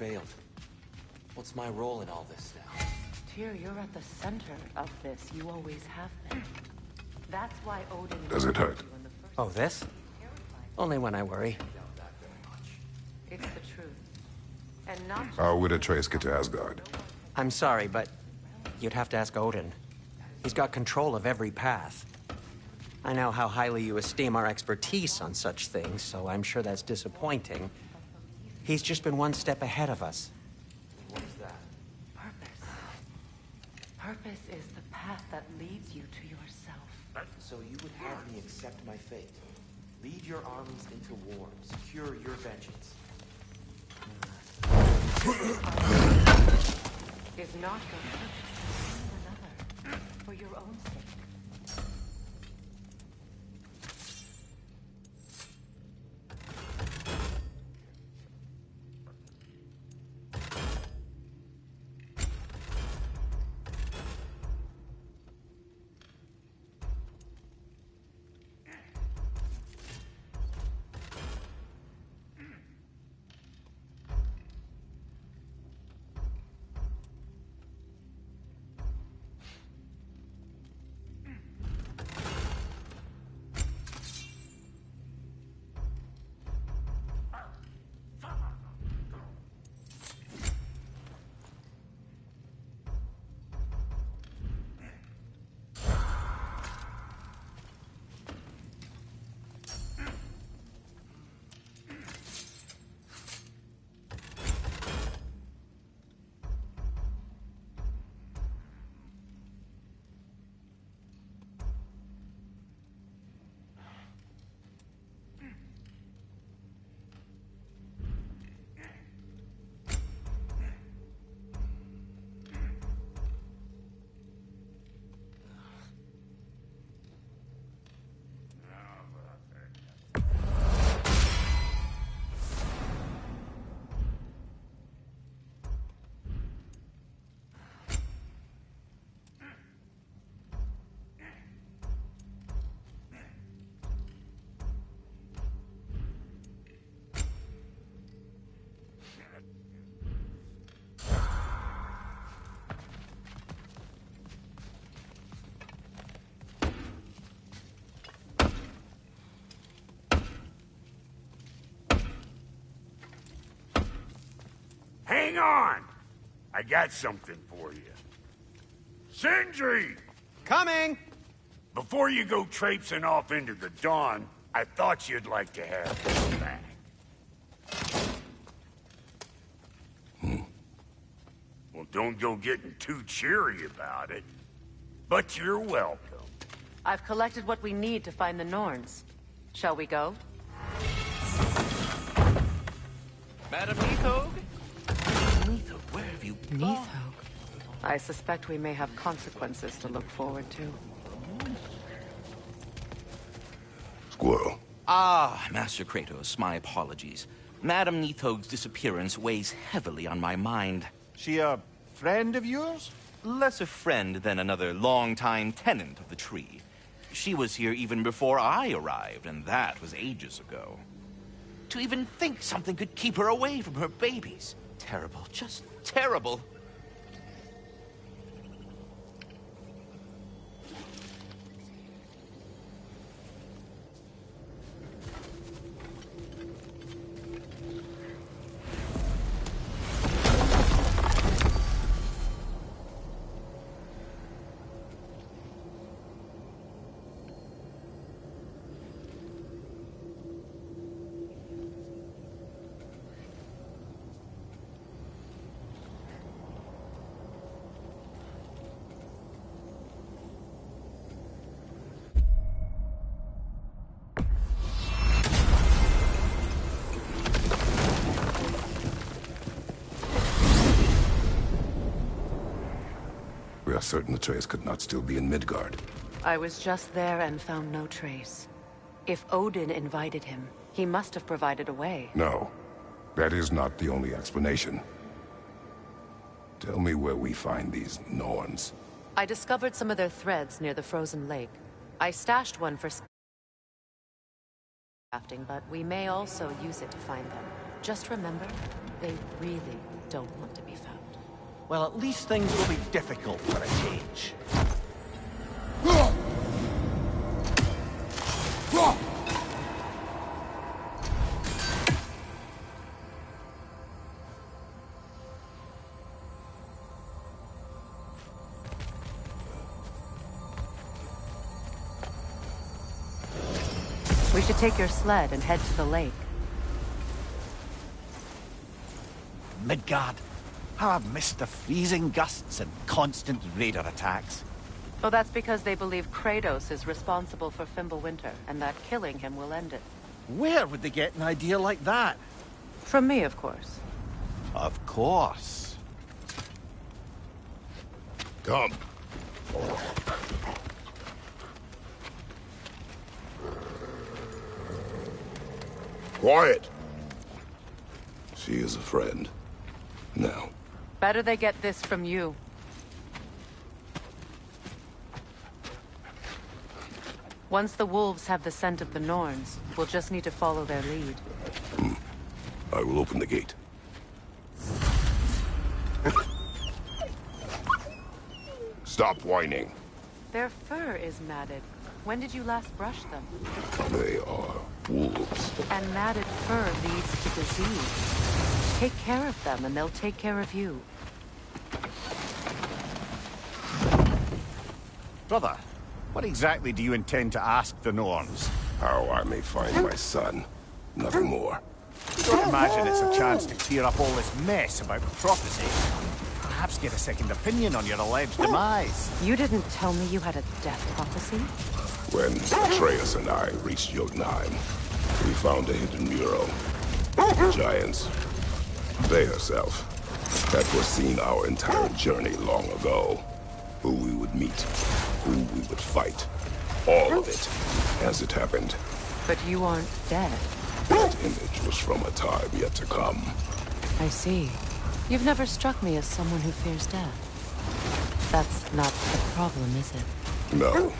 failed. What's my role in all this now? Tyr, you're at the center of this. You always have been. That's why Odin... Does it hurt? Oh, this? Only when I worry. It's the truth. And not... How would Atreus get to Asgard? I'm sorry, but you'd have to ask Odin. He's got control of every path. I know how highly you esteem our expertise on such things, so I'm sure that's disappointing. He's just been one step ahead of us. What is that? Purpose. Purpose is the path that leads you to yourself. So you would have me accept my fate. Lead your armies into war. Secure your vengeance. Is not your purpose to another for your own sake. Hang on! I got something for you. Sindri! Coming! Before you go traipsing off into the dawn, I thought you'd like to have this back. Well, don't go getting too cheery about it. But you're welcome. I've collected what we need to find the Norns. Shall we go? Madam Nithog? Nithog, where have you gone? Nithog. I suspect we may have consequences to look forward to. Squirrel. Ah, Master Kratos, my apologies. Madam Nithog's disappearance weighs heavily on my mind. She a friend of yours? Less a friend than another longtime tenant of the tree. She was here even before I arrived, and that was ages ago. To even think something could keep her away from her babies. Terrible, just terrible. We are certain Atreus could not still be in Midgard. I was just there and found no trace. If Odin invited him, he must have provided a way. No, that is not the only explanation. Tell me where we find these Norns. I discovered some of their threads near the frozen lake. I stashed one for crafting, but we may also use it to find them. Just remember, They really don't want to be found. Well, at least things will be difficult for a change. We should take your sled and head to the lake. Midgard. How I've missed the freezing gusts and constant raider attacks. Oh, that's because they believe Kratos is responsible for Fimbulwinter, and that killing him will end it. Where would they get an idea like that? From me, of course. Of course. Come. Quiet. She is a friend. Now. Better they get this from you. Once the wolves have the scent of the Norns, we'll just need to follow their lead. I will open the gate. Stop whining. Their fur is matted. When did you last brush them? They are wolves. And matted fur leads to disease. Take care of them, and they'll take care of you. Brother, what exactly do you intend to ask the Norns? How I may find my son. Nothing more. You don't imagine it's a chance to clear up all this mess about prophecy? Perhaps get a second opinion on your alleged demise. You didn't tell me you had a death prophecy? When Atreus and I reached Jotunheim, we found a hidden mural. Giants, they herself, had foreseen our entire journey long ago. Who we would meet, who we would fight. All of it, as it happened. But you aren't dead. That image was from a time yet to come. I see. You've never struck me as someone who fears death. That's not the problem, is it? No.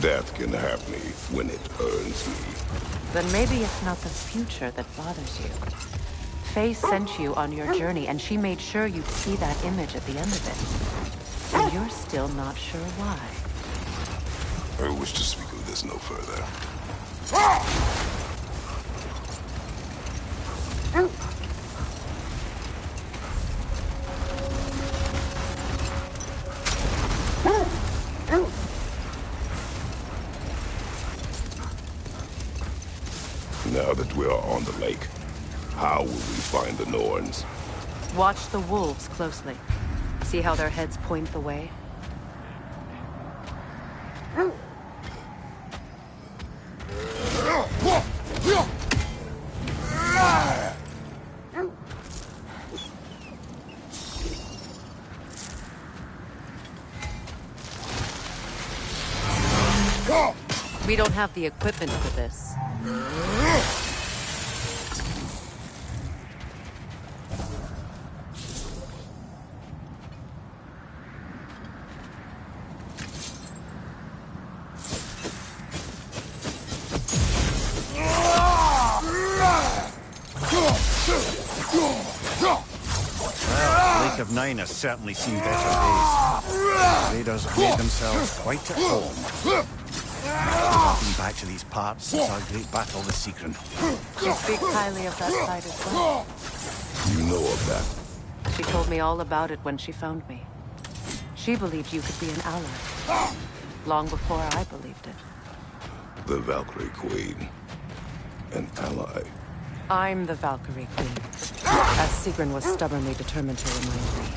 Death can have me when it earns me. Then maybe it's not the future that bothers you. Faye sent you on your journey, and she made sure you'd see that image at the end of it. And you're still not sure why. I wish to speak of this no further. Now that we are on the lake, how will we find the Norns? Watch the wolves closely. See how their heads point the way? We don't have the equipment for this. Lake of Nine has certainly seen better days. Raiders have made themselves quite at home. I've been back to these parts since our great battle with Sigrun. She speaks highly of that fight as well. You know of that? She told me all about it when she found me. She believed you could be an ally. Long before I believed it. The Valkyrie Queen. An ally. I'm the Valkyrie Queen, as Sigrun was stubbornly determined to remind me.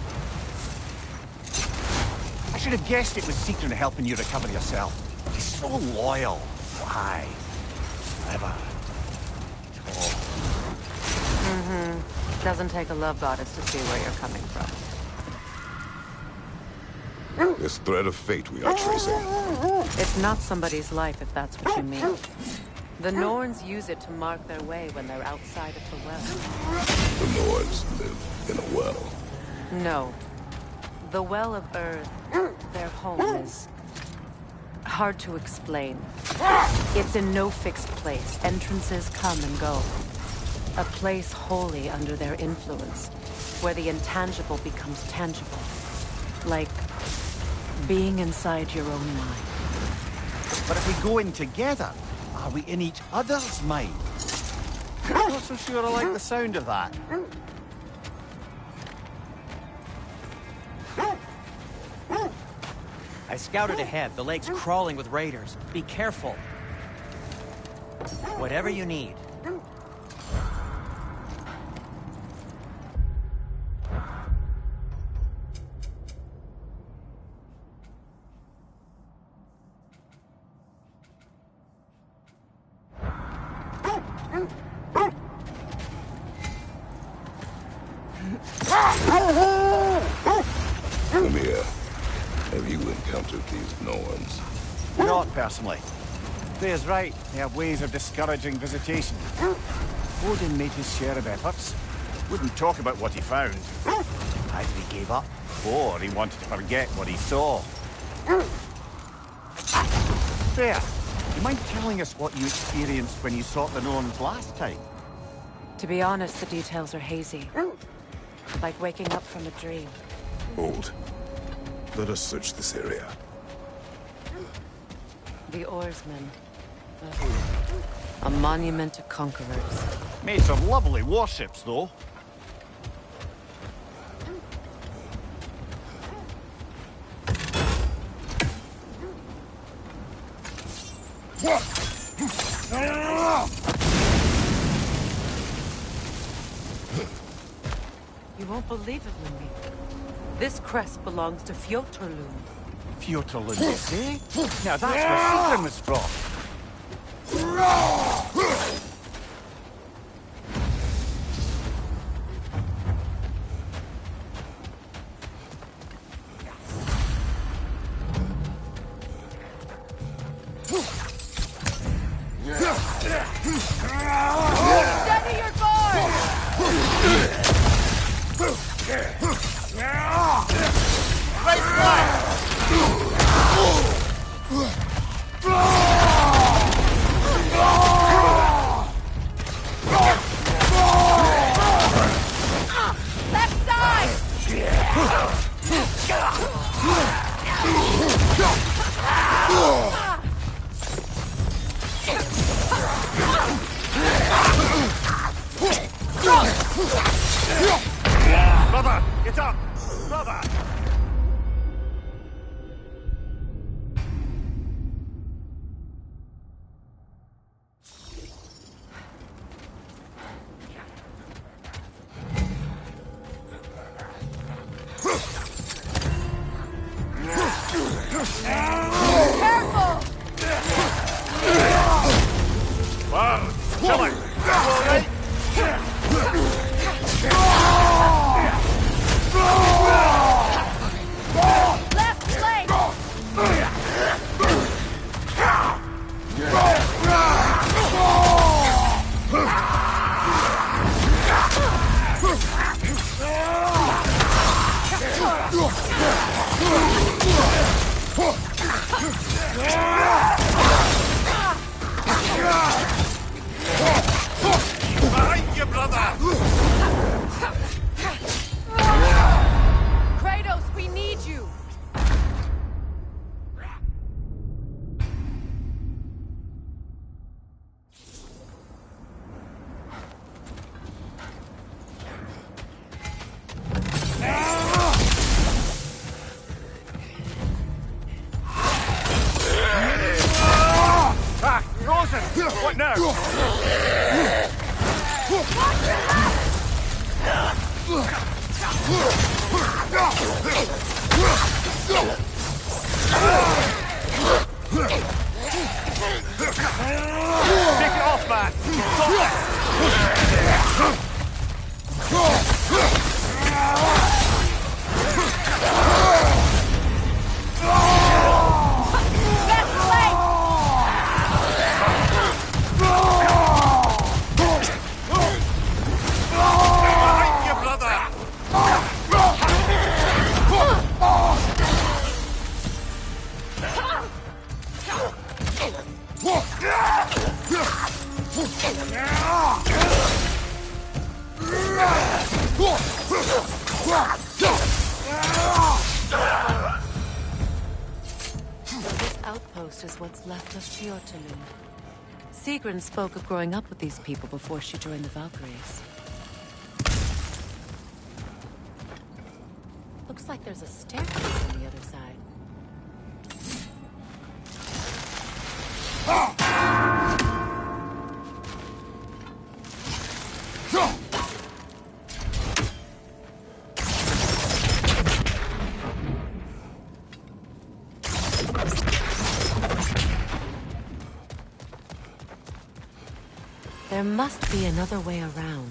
I should have guessed it was Sigrun helping you recover yourself. She's so loyal. Why? Forever. Doesn't take a love goddess to see where you're coming from. This thread of fate we are tracing. It's not somebody's life, if that's what you mean. The Norns use it to mark their way when they're outside of the well. The Norns live in a well. No. The Well of Earth, their home is hard to explain. It's in no fixed place. Entrances come and go. A place wholly under their influence, where the intangible becomes tangible. Like being inside your own mind. But if we go in together, are we in each other's mind? Not so sure I like the sound of that. I scouted ahead. The lake's crawling with raiders. Be careful. Whatever you need. Mimir, have you encountered these Norns? Not personally. Freya's right. They have ways of discouraging visitation. Odin made his share of efforts. Wouldn't talk about what he found. Either he gave up, or he wanted to forget what he saw. Freya, you mind telling us what you experienced when you sought the Norns last time? To be honest, the details are hazy. Like waking up from a dream. Hold. Let us search this area. The oarsmen. A monument to conquerors. Made some lovely warships, though. You won't believe it, Mimi. This crest belongs to Fjotorlund. Fjotorlund, you say? Now that's where Sigurd was from. Steady your guard! Right side! Left side! Brother, get up! Brother! Careful! Wow, killing! All right? Left flank! Behind you, brother! Kratos, we need you! Ah, Rosen! What now? Take it off, man! Stop Left flank! Behind you, brother! This outpost is what's left of Fjortunu. Sigrun spoke of growing up with these people before she joined the Valkyries. Looks like there's a staircase on the other side. There must be another way around.